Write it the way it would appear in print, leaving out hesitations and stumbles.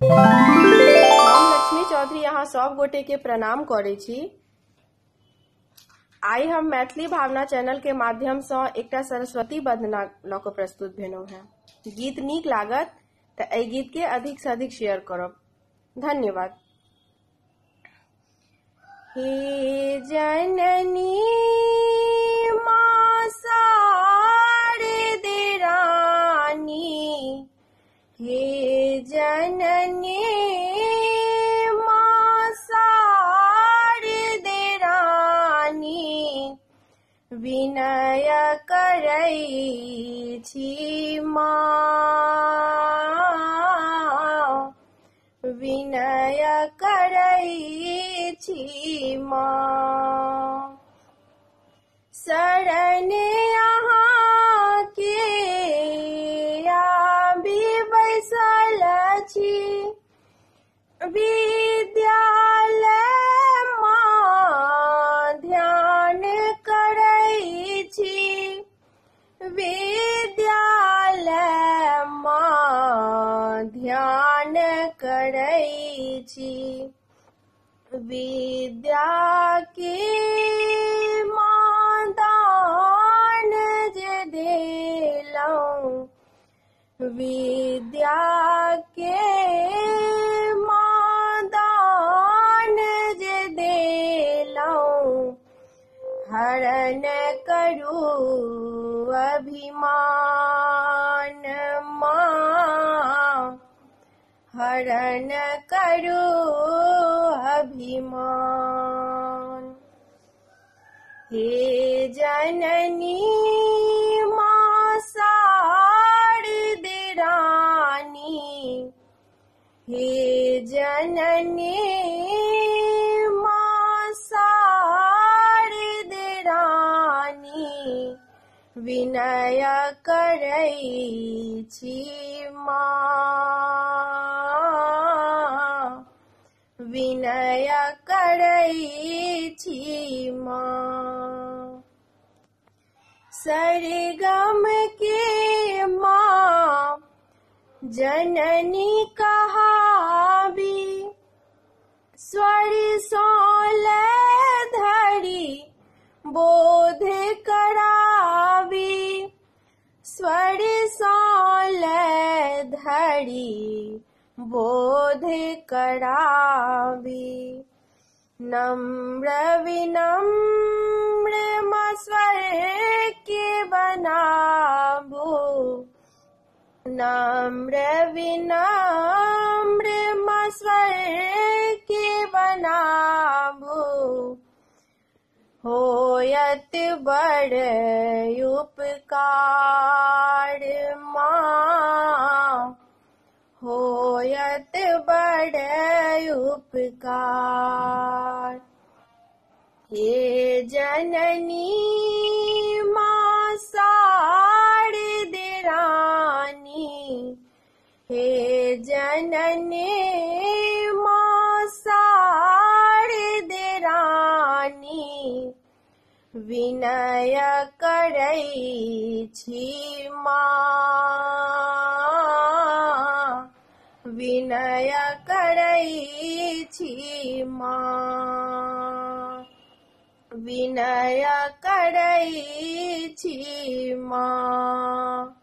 हम लक्ष्मी चौधरी यहाँ सब गोटे के प्रणाम करे छी। आई हम मैथिली भावना चैनल के माध्यम से एकटा सरस्वती वंदना ल के प्रस्तुत भेलहुँ हैं। गीत नीक लागत तो एहि गीत के अधिक से अधिक शेयर करब। धन्यवाद। हे जननी माँ शारदे रानी, हे जननी माँ शारदे रानी, विनय करै छी माँ, विनय करै छी माँ। शरण यहाँ के आबि बैसल छी, विद्यालय माँ ध्यान करै छी, विद्यालय माँ ध्यान करै छी। विद्या के माँ दान जे देलौं, विद्या के माँ दान जे देलौं, हरण करू अभिमान माँ, हरण करू अभिमान। हे जननी माँ शारदे रानी, हे जननी माँ शारदे रानी, विनय करै छी माँ, विनय करै छी माँ। सरगम के माँ जननी कहाबी, स्वर सौलय धरि बोध कराबी, स्वर सौलय धरि बोध कराबी। नम्र विनम्र स्वर के बनाबू, नम्र विनम्र स्वर के बनाबू, होयत बड़ उपकार माँ, होयत बड़ उपकार। हे जननी माँ शारदे रानी, हे जननी माँ शारदे रानी, विनय करै छी माँ, विनय करै छी माँ, विनय करै छी माँ।